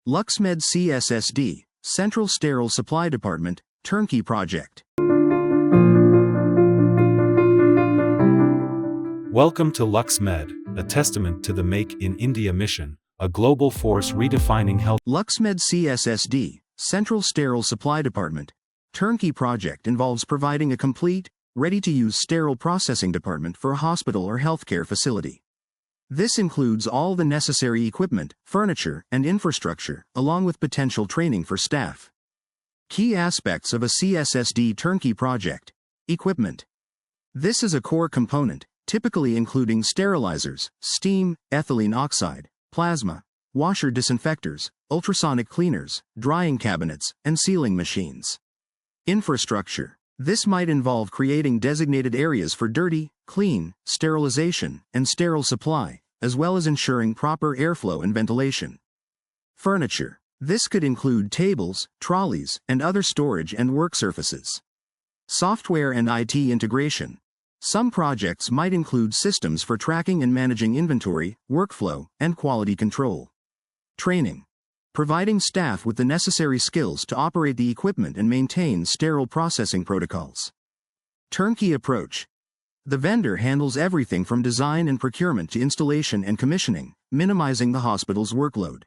LuxMed CSSD, Central Sterile Supply Department, Turnkey project. Welcome to LuxMed, a testament to the Make in India mission, a global force redefining health. LuxMed CSSD, Central Sterile Supply Department, Turnkey project involves providing a complete, ready-to-use sterile processing department for a hospital or healthcare facility. This includes all the necessary equipment, furniture, and infrastructure, along with potential training for staff. Key aspects of a CSSD turnkey project. Equipment. This is a core component, typically including sterilizers, steam, ethylene oxide, plasma, washer disinfectors, ultrasonic cleaners, drying cabinets, and sealing machines. Infrastructure. This might involve creating designated areas for dirty, clean, sterilization, and sterile supply, as well as ensuring proper airflow and ventilation. Furniture. This could include tables, trolleys, and other storage and work surfaces. Software and IT integration. Some projects might include systems for tracking and managing inventory, workflow, and quality control. Training. Providing staff with the necessary skills to operate the equipment and maintain sterile processing protocols. Turnkey approach. The vendor handles everything from design and procurement to installation and commissioning, minimizing the hospital's workload.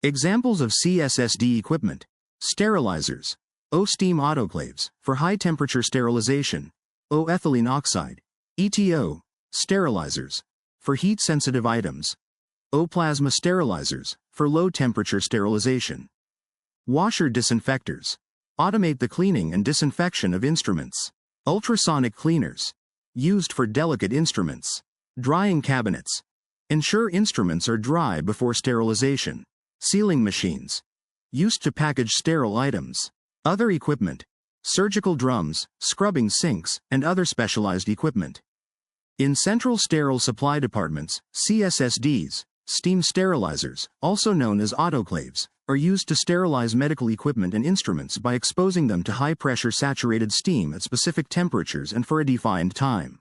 Examples of CSSD equipment. Sterilizers. O-steam autoclaves, for high-temperature sterilization. O-ethylene oxide. ETO. Sterilizers, for heat-sensitive items. O-plasma sterilizers, for low-temperature sterilization. Washer disinfectors. Automate the cleaning and disinfection of instruments. Ultrasonic cleaners. Used for delicate instruments. Drying cabinets. Ensure instruments are dry before sterilization. Sealing machines. Used to package sterile items. Other equipment. Surgical drums, scrubbing sinks, and other specialized equipment. In Central Sterile Supply Departments, CSSDs, steam sterilizers, also known as autoclaves, are used to sterilize medical equipment and instruments by exposing them to high-pressure saturated steam at specific temperatures and for a defined time.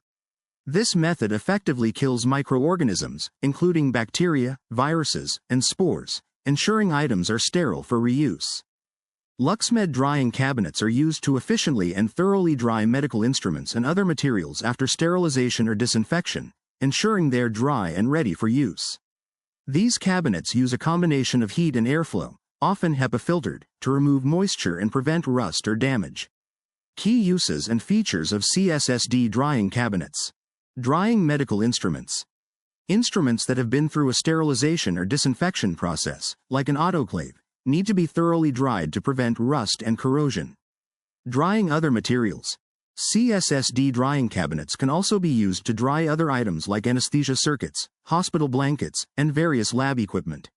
This method effectively kills microorganisms, including bacteria, viruses, and spores, ensuring items are sterile for reuse. LuxMed drying cabinets are used to efficiently and thoroughly dry medical instruments and other materials after sterilization or disinfection, ensuring they're dry and ready for use. These cabinets use a combination of heat and airflow, often HEPA-filtered, to remove moisture and prevent rust or damage. Key uses and features of CSSD drying cabinets. Drying medical instruments. Instruments that have been through a sterilization or disinfection process, like an autoclave, need to be thoroughly dried to prevent rust and corrosion. Drying other materials. CSSD drying cabinets can also be used to dry other items like anesthesia circuits, hospital blankets, and various lab equipment.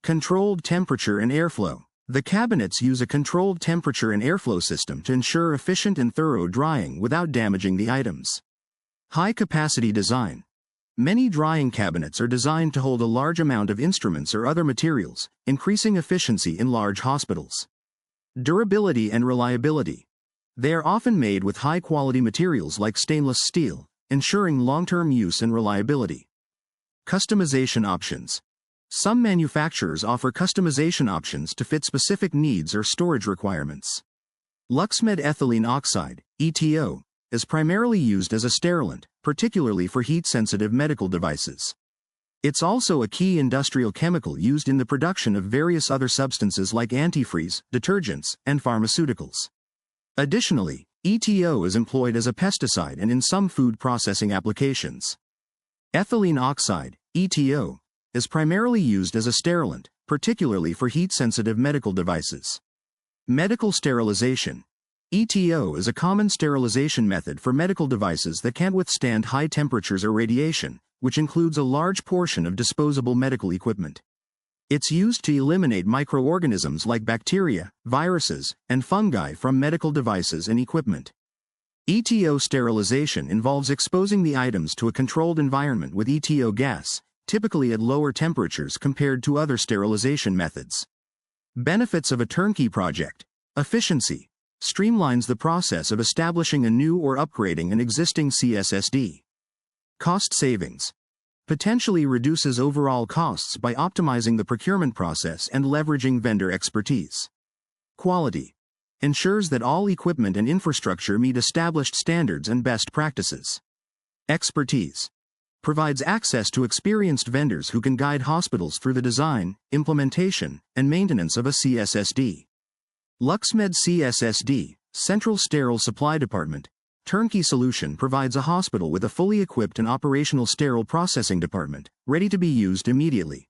Controlled temperature and airflow. The cabinets use a controlled temperature and airflow system to ensure efficient and thorough drying without damaging the items. High-capacity design. Many drying cabinets are designed to hold a large amount of instruments or other materials, increasing efficiency in large hospitals. Durability and reliability. They are often made with high-quality materials like stainless steel, ensuring long-term use and reliability. Customization options. Some manufacturers offer customization options to fit specific needs or storage requirements. LuxMed ethylene oxide, ETO, is primarily used as a sterilant, particularly for heat-sensitive medical devices. It's also a key industrial chemical used in the production of various other substances like antifreeze, detergents, and pharmaceuticals. Additionally, ETO is employed as a pesticide and in some food processing applications. Ethylene oxide, ETO, is primarily used as a sterilant, particularly for heat-sensitive medical devices. Medical sterilization. ETO is a common sterilization method for medical devices that can't withstand high temperatures or radiation, which includes a large portion of disposable medical equipment. It's used to eliminate microorganisms like bacteria, viruses, and fungi from medical devices and equipment. ETO sterilization involves exposing the items to a controlled environment with ETO gas, typically at lower temperatures compared to other sterilization methods. Benefits of a turnkey project. Efficiency. Streamlines the process of establishing a new or upgrading an existing CSSD. Cost savings. Potentially reduces overall costs by optimizing the procurement process and leveraging vendor expertise. Quality. Ensures that all equipment and infrastructure meet established standards and best practices. Expertise. Provides access to experienced vendors who can guide hospitals through the design, implementation, and maintenance of a CSSD. LuxMed CSSD, Central Sterile Supply Department, Turnkey solution provides a hospital with a fully equipped and operational sterile processing department, ready to be used immediately.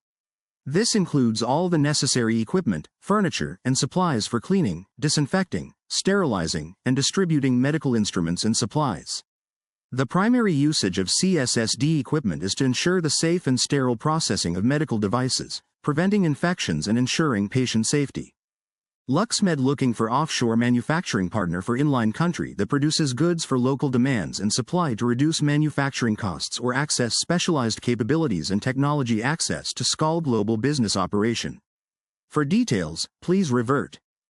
This includes all the necessary equipment, furniture, and supplies for cleaning, disinfecting, sterilizing, and distributing medical instruments and supplies. The primary usage of CSSD equipment is to ensure the safe and sterile processing of medical devices, preventing infections and ensuring patient safety. LuxMed looking for offshore manufacturing partner for inline country that produces goods for local demands and supply to reduce manufacturing costs or access specialized capabilities and technology access to scale global business operation. For details, please revert.